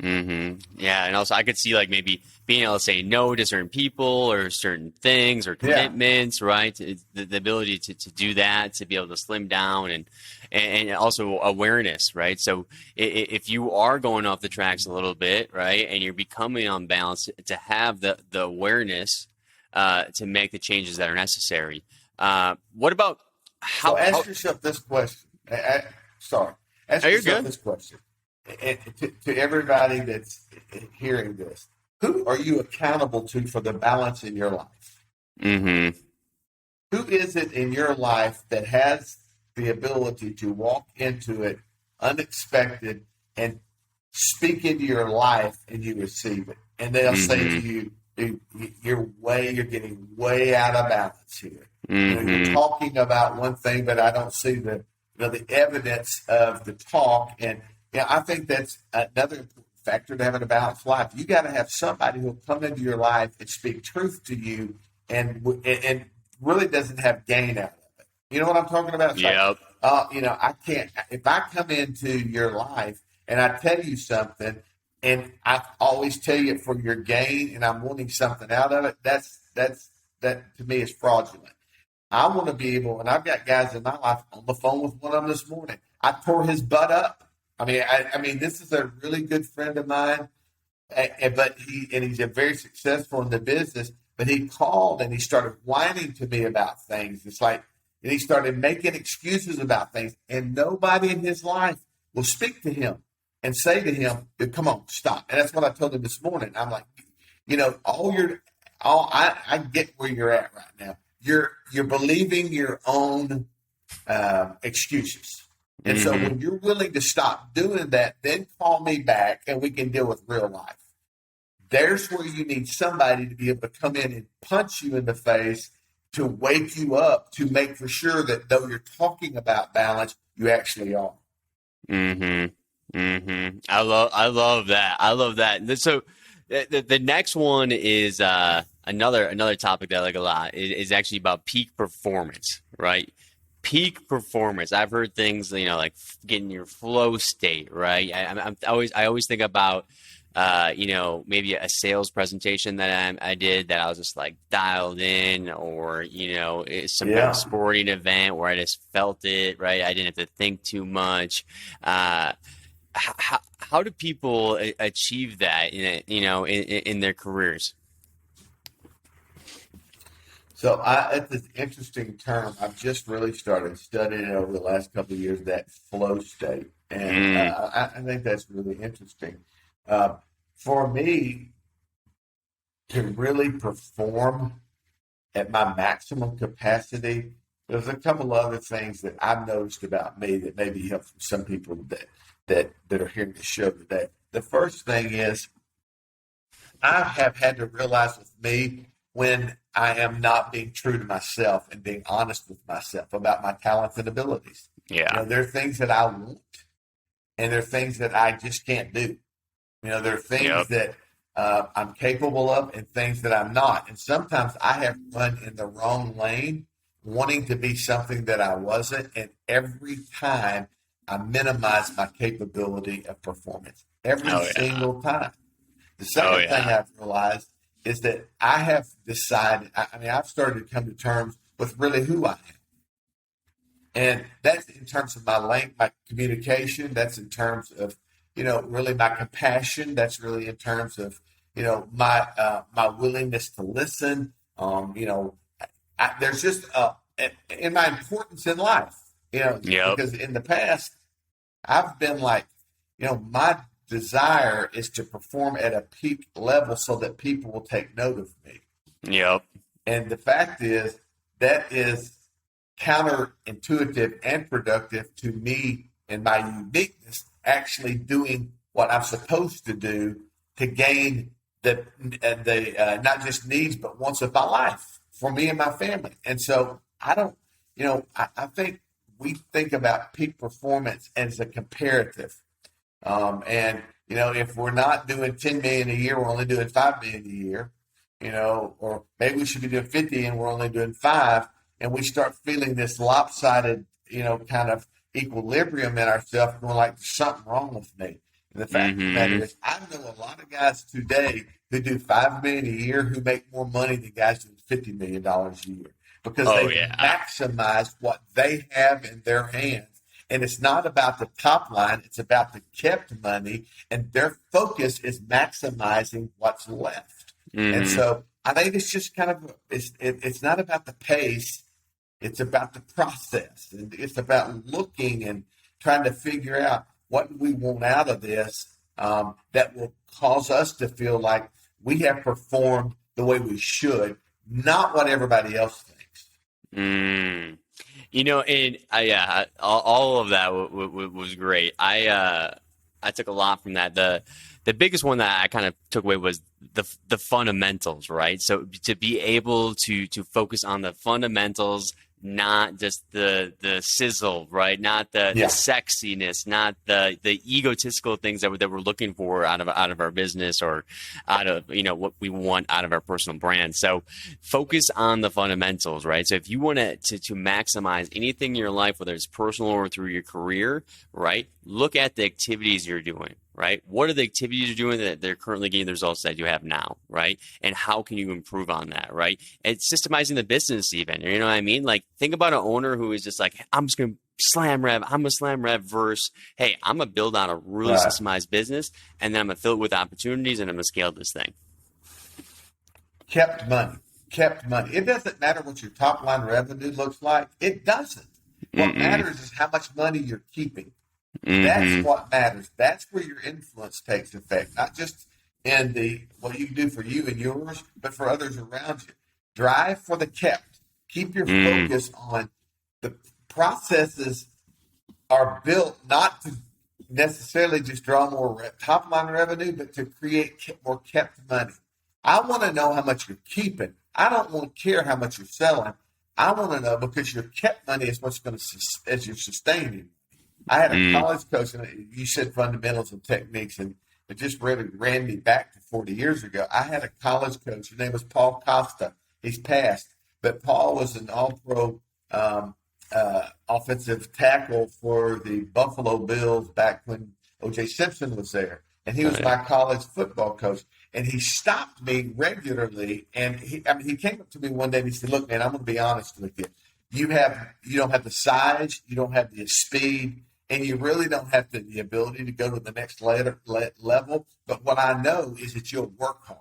Mm-hmm. Yeah, and also I could see like maybe being able to say no to certain people or certain things or commitments, right? The ability to do that, to be able to slim down, and also awareness, right? So if you are going off the tracks a little bit, right, and you're becoming unbalanced, to have the awareness to make the changes that are necessary. What about So ask yourself this question. Ask yourself this question. And to everybody that's hearing this, who are you accountable to for the balance in your life? Mm-hmm. Who is it in your life that has the ability to walk into it unexpected and speak into your life and you receive it? And they'll say to you, you're getting way out of balance here. You're talking about one thing, but I don't see the evidence of the talk. And I think that's another important factor to having a balanced life. You got to have somebody who will come into your life and speak truth to you, and really doesn't have gain out of it. You know what I'm talking about? Yep. I can't. If I come into your life and I tell you something, and I always tell you it for your gain, and I'm wanting something out of it, that to me is fraudulent. I want to be able, and I've got guys in my life on the phone with one of them this morning. I tore his butt up. I mean, this is a really good friend of mine, but he's a very successful in the business. But he called and he started whining to me about things. It's like, and he started making excuses about things, and nobody in his life will speak to him and say to him, "Come on, stop." And that's what I told him this morning. I'm like, I get where you're at right now. You're believing your own excuses. And so when you're willing to stop doing that, then call me back and we can deal with real life. There's where you need somebody to be able to come in and punch you in the face, to wake you up, to make for sure that though you're talking about balance, you actually are. Mm-hmm. Mm-hmm. I love that. I love that. So the next one is another topic that I like a lot. It is actually about peak performance, right? Peak performance. I've heard things, like getting your flow state, right? I always think about, maybe a sales presentation that I did that I was just like dialed in, or some kind of sporting event where I just felt it, right? I didn't have to think too much. How do people achieve that in their careers? So it's an interesting term. I've just really started studying it over the last couple of years, that flow state. And I think that's really interesting. For me, to really perform at my maximum capacity, there's a couple other things that I've noticed about me that maybe help some people that are hearing the show today. The first thing is I have had to realize with me when I am not being true to myself and being honest with myself about my talents and abilities. Yeah. There are things that I want, and there are things that I just can't do. There are things that I'm capable of and things that I'm not. And sometimes I have run in the wrong lane wanting to be something that I wasn't. And every time I minimized my capability of performance, every single time. The second thing I've realized is that I have decided, I've started to come to terms with really who I am. And that's in terms of my communication. That's in terms of, really my compassion. That's really in terms of, my willingness to listen. There's just in my importance in life, because in the past I've been like, my desire is to perform at a peak level so that people will take note of me. Yep. And the fact is that is counterintuitive and productive to me and my uniqueness, actually doing what I'm supposed to do to gain the not just needs but wants of my life for me and my family. And so I don't, I think we think about peak performance as a comparative. And if we're not doing 10 million a year, we're only doing 5 million a year, or maybe we should be doing 50 and we're only doing 5. And we start feeling this lopsided, kind of equilibrium in ourselves, going like, there's something wrong with me. And the fact of the matter is, I know a lot of guys today who do 5 million a year who make more money than guys doing $50 million a year, because they maximize what they have in their hands. And it's not about the top line, it's about the kept money, and their focus is maximizing what's left. And so I think it's just kind of, it's not about the pace, it's about the process. And it's about looking and trying to figure out what we want out of this that will cause us to feel like we have performed the way we should, not what everybody else thinks. And all of that was great. I took a lot from that. The biggest one that I kind of took away was the fundamentals, right? So to be able to focus on the fundamentals, not just the sizzle, right? Not the sexiness, not the egotistical things that we're looking for out of our business, or out of what we want out of our personal brand. So focus on the fundamentals, right? So if you want to maximize anything in your life, whether it's personal or through your career, right? Look at the activities you're doing. Right? What are the activities you're doing that they're currently getting the results that you have now, right? And how can you improve on that, right? And systemizing the business even, you know what I mean? Like, think about an owner who is just like, I'm just going to slam rev, I'm a slam rev versus, hey, I'm going to build out a really systemized business, and then I'm going to fill it with opportunities, and I'm going to scale this thing. Kept money. It doesn't matter what your top line revenue looks like. It doesn't. What matters is how much money you're keeping. That's what matters. That's where your influence takes effect, not just in what you can do for you and yours, but for others around you. Drive for the kept. Keep your focus on the processes are built not to necessarily just draw more top line revenue, but to create more kept money. I want to know how much you're keeping. I don't want to care how much you're selling. I want to know, because your kept money is what's going to, as you're sustaining. I had a college coach, and you said fundamentals and techniques, and it just really ran me back to 40 years ago. I had a college coach. His name was Paul Costa. He's passed, but Paul was an all-pro offensive tackle for the Buffalo Bills back when O.J. Simpson was there, and he was my college football coach. And he stopped me regularly, and he came up to me one day and he said, "Look, man, I'm going to be honest with you. You don't have the size, you don't have the speed, and you really don't have the ability to go to the next level. But what I know is that you'll work hard."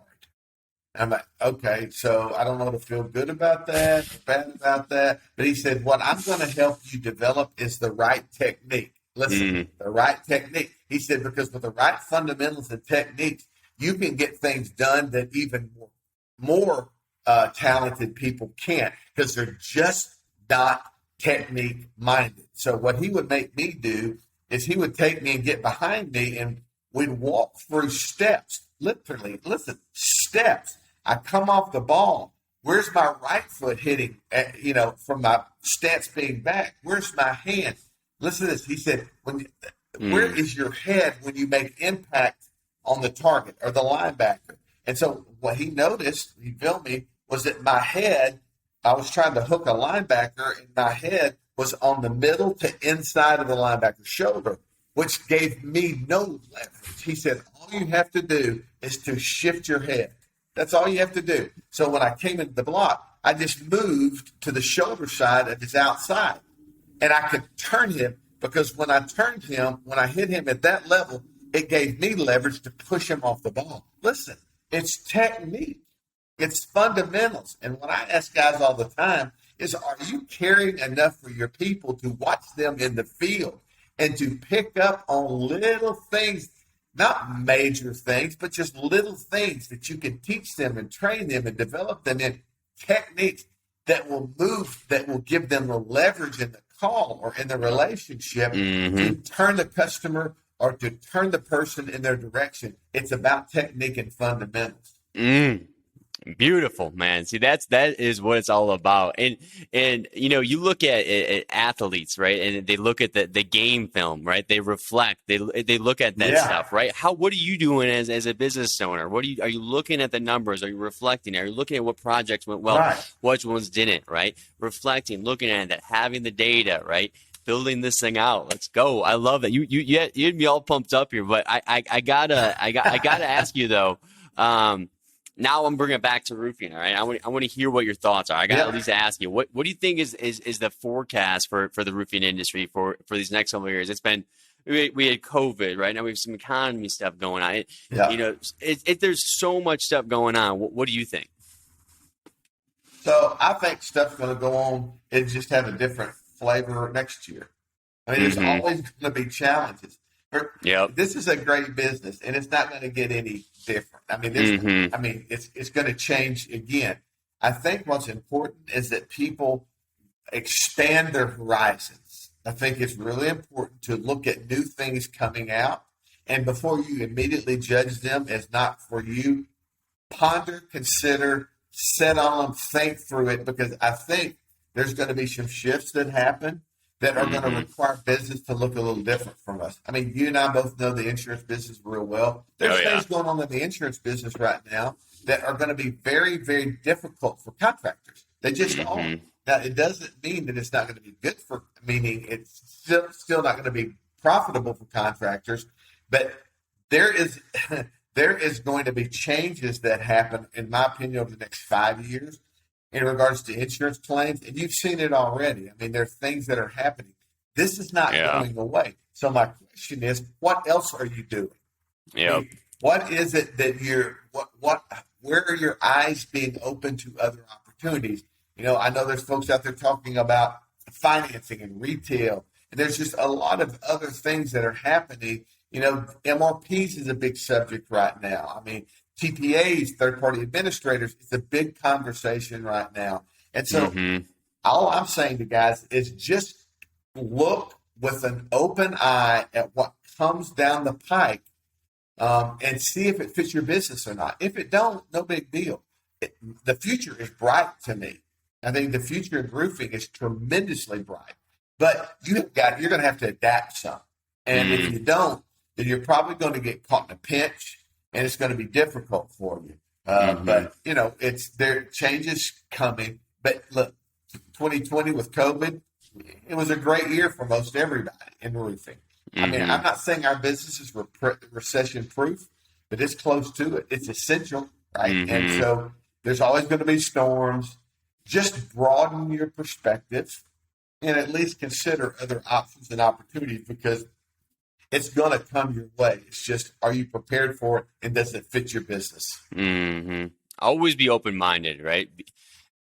I'm like, okay, so I don't know to feel good about that, or bad about that. But he said, what I'm going to help you develop is the right technique. Listen, the right technique. He said, because with the right fundamentals and techniques, you can get things done that even more talented people can't, because they're just not technique minded. So what he would make me do is he would take me and get behind me, and we'd walk through steps, literally, listen, steps. I come off the ball. Where's my right foot hitting, from my stance being back? Where's my hand? Listen to this. He said, where is your head when you make impact on the target or the linebacker? And so what he noticed, he filmed me, was that my head I was trying to hook a linebacker, and my head was on the middle to inside of the linebacker's shoulder, which gave me no leverage. He said, all you have to do is to shift your head. That's all you have to do. So when I came into the block, I just moved to the shoulder side of his outside, and I could turn him because when I turned him, when I hit him at that level, it gave me leverage to push him off the ball. Listen, it's technique. It's fundamentals. And what I ask guys all the time is, are you caring enough for your people to watch them in the field and to pick up on little things, not major things, but just little things that you can teach them and train them and develop them in techniques that will move, that will give them the leverage in the call or in the relationship to turn the customer or to turn the person in their direction. It's about technique and fundamentals. Beautiful, man. See, that is what it's all about. And you know, you look at athletes, right? And they look at the game film, right? They reflect. They look at that stuff, right? What are you doing as a business owner? Are you looking at the numbers? Are you reflecting? Are you looking at what projects went well, which ones didn't, right? Reflecting, looking at that, having the data, right? Building this thing out. Let's go. I love it. You had me all pumped up here, but I gotta ask you though. Now I'm bringing it back to roofing. All right, I want to hear what your thoughts are. I got to at least ask you, what do you think is the forecast for the roofing industry for these next couple of years? It's been, we had COVID, right? Now we have some economy stuff going on. You know, there's so much stuff going on. What do you think? So I think stuff's going to go on and just have a different flavor next year. I mean, there's always going to be challenges. This is a great business, and it's not going to get any different. I mean, it's going to change again. I think what's important is that people expand their horizons. I think it's really important to look at new things coming out, and before you immediately judge them as not for you, ponder, consider, sit on them, think through it, because I think there's going to be some shifts that happen that are going to require business to look a little different from us. I mean, you and I both know the insurance business real well. There's things going on in the insurance business right now that are going to be very, very difficult for contractors. They just are. Now, it doesn't mean that it's not going to be good for, meaning it's still not going to be profitable for contractors, but there is going to be changes that happen, in my opinion, over the next 5 years in regards to insurance claims, and you've seen it already. I mean, there are things that are happening. This is not going away. So my question is, what else are you doing? I mean, what is it that where are your eyes being open to other opportunities? You know, I know there's folks out there talking about financing and retail, and there's just a lot of other things that are happening. You know, MRPs is a big subject right now. I mean, TPAs, third-party administrators, it's a big conversation right now. And so all I'm saying to guys is just look with an open eye at what comes down the pike and see if it fits your business or not. If it don't, no big deal. The future is bright to me. I think the future of roofing is tremendously bright. But you're going to have to adapt some. And if you don't, then you're probably going to get caught in a pinch. And it's going to be difficult for you. But, you know, there changes coming. But look, 2020 with COVID, it was a great year for most everybody in roofing. I mean, I'm not saying our business is recession-proof, but it's close to it. It's essential, right? And so there's always going to be storms. Just broaden your perspective and at least consider other options and opportunities, because it's going to come your way. It's just, are you prepared for it, and does it fit your business? Always be open-minded, right?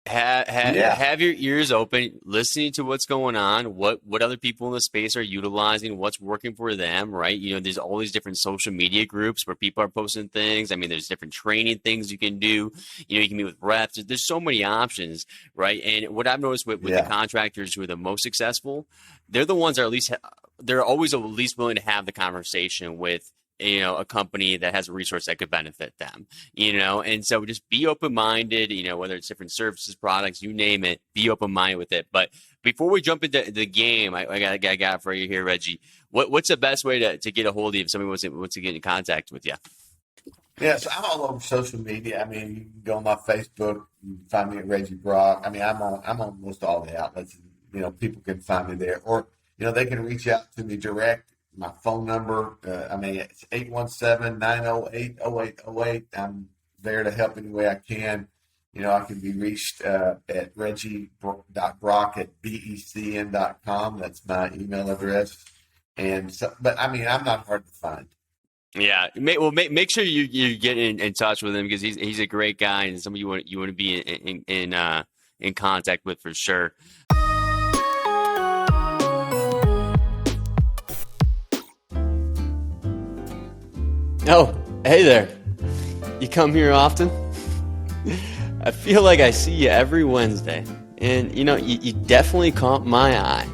Have your ears open, listening to what's going on, what other people in the space are utilizing, what's working for them, right? You know, there's all these different social media groups where people are posting things. I mean, there's different training things you can do. You know, you can meet with reps. There's so many options, right? And what I've noticed with the contractors who are the most successful, they're the ones that are they're always at least willing to have the conversation with, you know, a company that has a resource that could benefit them, you know? And so just be open-minded, you know, whether it's different services, products, you name it, be open-minded with it. But before we jump into the game, I got for you here, Reggie. What's the best way to get a hold of you if somebody wants to get in contact with you? Yes, I'm all over social media. I mean, you can go on my Facebook, you can find me at Reggie Brock. I mean, I'm on most all the outlets. People can find me there, or they can reach out to me direct. My phone number, I mean, it's 817-908-0808. I'm there to help any way I can. I can be reached at reggie.brock@becn.com. That's my email address. And so, but I mean, I'm not hard to find. Yeah, make sure you get in touch with him because he's a great guy and somebody you want to be in contact with for sure. Oh, hey there. You come here often? I feel like I see you every Wednesday. And, you definitely caught my eye.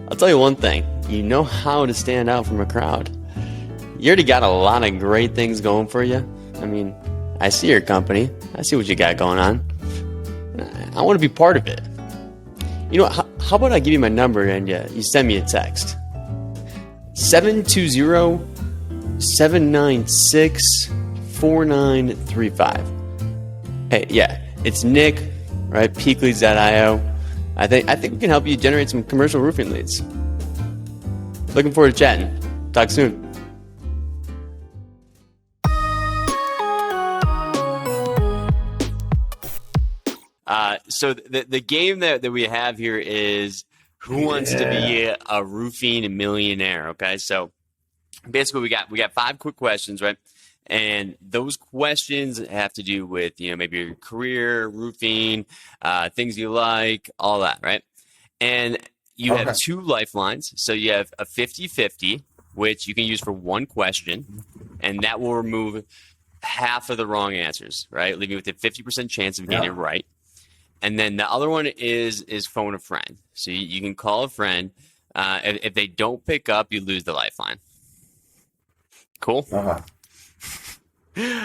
I'll tell you one thing. You know how to stand out from a crowd. You already got a lot of great things going for you. I mean, I see your company. I see what you got going on. I want to be part of it. How about I give you my number and you send me a text? 720-796-4935. Hey, yeah, it's Nick, right? Peakleads.io. I think we can help you generate some commercial roofing leads. Looking forward to chatting. Talk soon. So the game that we have here is who wants to be a roofing millionaire? Okay, so basically we got 5 quick questions, right? And those questions have to do with maybe your career, roofing, things you like, all that, right? And you have 2 lifelines. So you have a 50-50, which you can use for 1 question, and that will remove half of the wrong answers, right? Leaving you with a 50% chance of getting it right. And then the other one is phone a friend. So you can call a friend. If they don't pick up, you lose the lifeline. Cool? Uh-huh.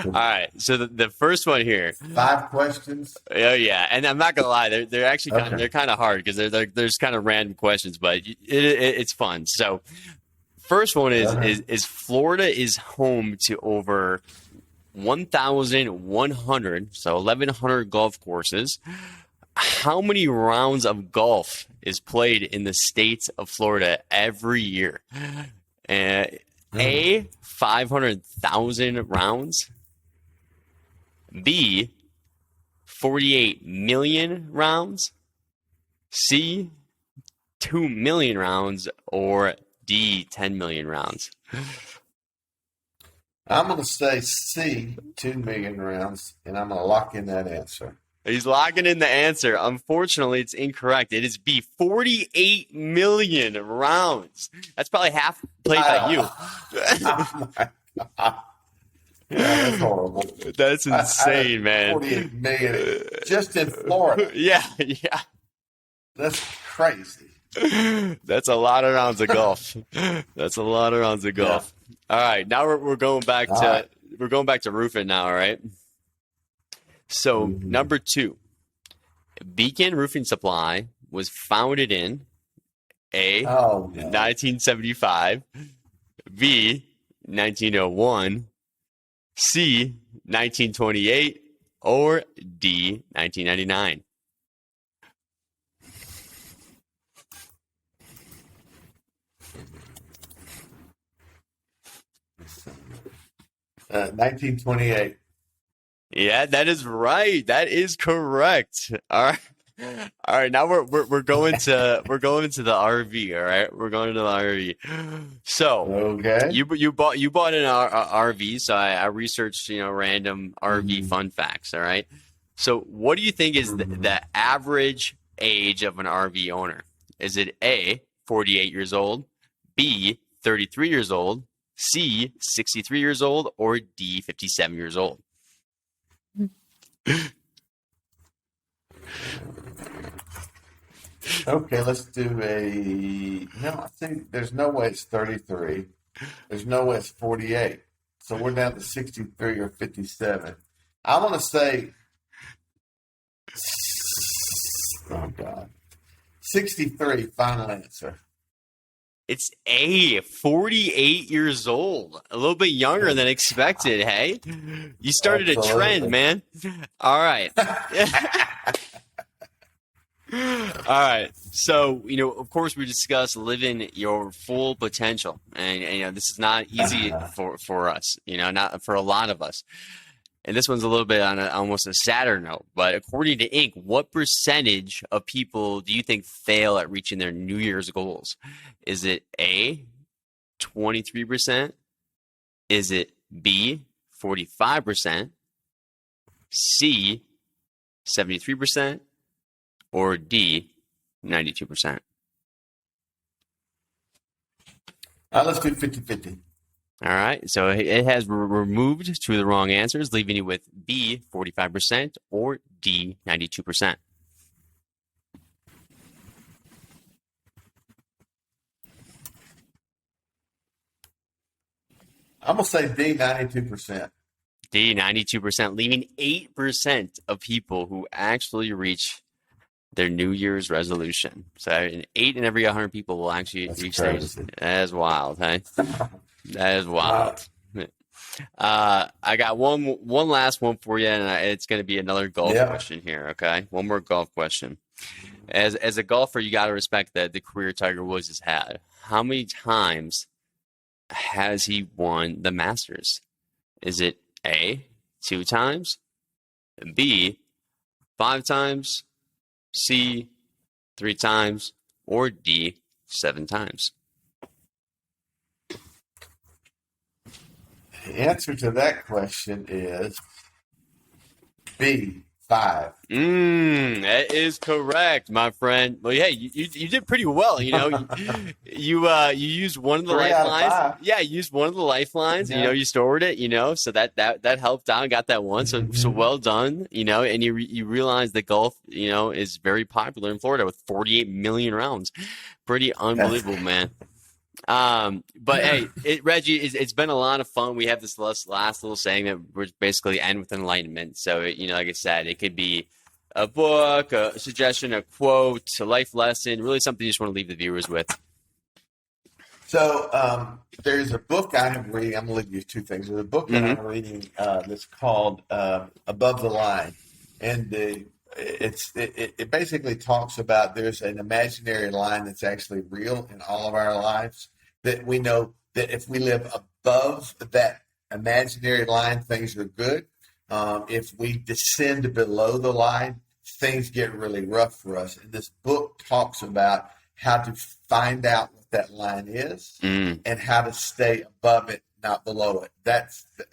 All right. So the first one here. 5 questions. Oh yeah, and I'm not gonna lie, they're actually they're kind of hard because there's kind of random questions, but it's fun. So first one is Florida is home to over 1,100, so 1,100 golf courses. How many rounds of golf is played in the state of Florida every year? A, 500,000 rounds. B, 48 million rounds. C, 2 million rounds. Or D, 10 million rounds. I'm going to say C, 2 million rounds, and I'm going to lock in that answer. He's locking in the answer. Unfortunately, it's incorrect. It is B, 48 million rounds. That's probably half played by you. Oh my God. Yeah, that's horrible. That's insane, man. 48 million just in Florida. Yeah. That's crazy. That's a lot of rounds of golf. That's a lot of rounds of golf. Yeah. All right, now we're going back to roofing now, all right? So, number 2, Beacon Roofing Supply was founded in A, 1975, B, 1901, C, 1928, or D, 1999. 1928. Yeah, that is right. That is correct. All right. Now we're going to the RV. All right, we're going to the RV. So okay, you bought an RV. So I researched random RV fun facts. All right. So what do you think is the average age of an RV owner? Is it A, 48 years old, B, 33 years old, C, 63 years old, or D, 57 years old? Okay, let's do I think there's no way it's 33. There's no way it's 48. So we're down to 63 or 57. I want to say, oh God, 63, final answer. It's A, 48 years old. A little bit younger than expected, hey? You started a trend, man. All right. All right. So, of course, we discussed living your full potential. And this is not easy for us, not for a lot of us. And this one's a little bit on almost a sadder note. But according to Inc., what percentage of people do you think fail at reaching their New Year's goals? Is it A, 23%? Is it B, 45%? C, 73%? Or D, 92%? Let's do 50-50. All right. So it has removed two of the wrong answers, leaving you with B, 45%, or D, 92%. I'm going to say D, 92%. D, 92%, leaving 8% of people who actually reach their New Year's resolution. So 8 in every 100 people will actually reach those. That is wild, hey? That is wild. I got one last one for you, and it's going to be another golf question here, okay? One more golf question. As a golfer, you got to respect the career Tiger Woods has had. How many times has he won the Masters? Is it A, 2 times, B, 5 times, C, 3 times, or D, 7 times? The answer to that question is B, 5. That is correct, my friend. Well, yeah, you did pretty well. You used one of the 3 out of lifelines. 5. Yeah, you used one of the lifelines. Yeah. You stored it. So that helped out. Got that one. So well done. And you realize that golf, is very popular in Florida with 48 million rounds. Pretty unbelievable, man. But hey, Reggie, it's been a lot of fun. We have this last little saying that we're basically end with enlightenment. So, like I said, it could be a book, a suggestion, a quote, a life lesson, really something you just want to leave the viewers with. So there's a book I am reading. I'm going to leave you 2 things. There's a book that I'm reading that's called Above the Line. And it basically talks about there's an imaginary line that's actually real in all of our lives, that we know that if we live above that imaginary line, things are good. If we descend below the line, things get really rough for us. And this book talks about how to find out what that line is and how to stay above it, not below it.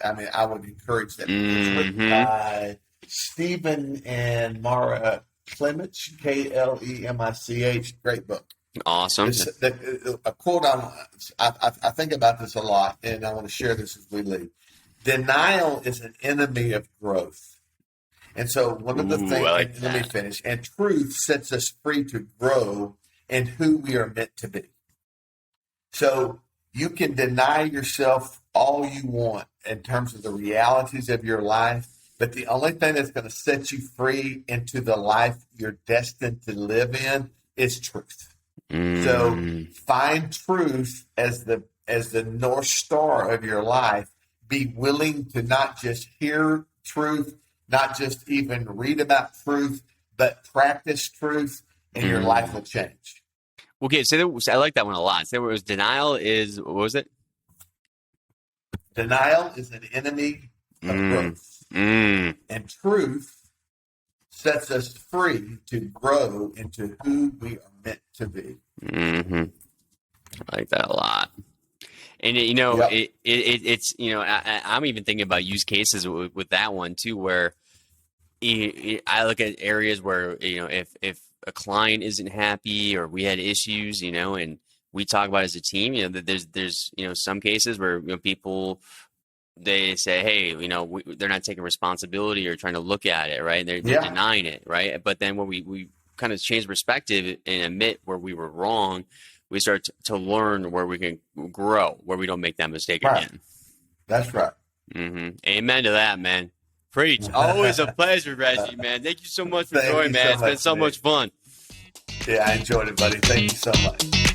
I would encourage that. It's written by Stephen and Mara Clemich, Klemich. Great book. Awesome. A quote I think about this a lot, and I want to share this as we leave. Denial is an enemy of growth. And so one of the things, let me finish, and truth sets us free to grow in who we are meant to be. So you can deny yourself all you want in terms of the realities of your life, but the only thing that's going to set you free into the life you're destined to live in is truth. So find truth as the North Star of your life. Be willing to not just hear truth, not just even read about truth, but practice truth, and your life will change. Okay, so I like that one a lot. So it was denial is, what was it? Denial is an enemy of growth. And truth sets us free to grow into who we are meant to be. I like that a lot. And it's I'm even thinking about use cases with that one too, where I look at areas where if a client isn't happy or we had issues, and we talk about it as a team, that there's some cases where people, they say, hey, they're not taking responsibility or trying to look at it, right? They're denying it, right? But then when we kind of change perspective and admit where we were wrong, we start to learn where we can grow, where we don't make that mistake again. That's right. Amen to that, man. Preach. Always a pleasure, Reggie, man. Thank you so much for joining, man. It's been so much fun. Yeah, I enjoyed it, buddy. Thank you so much.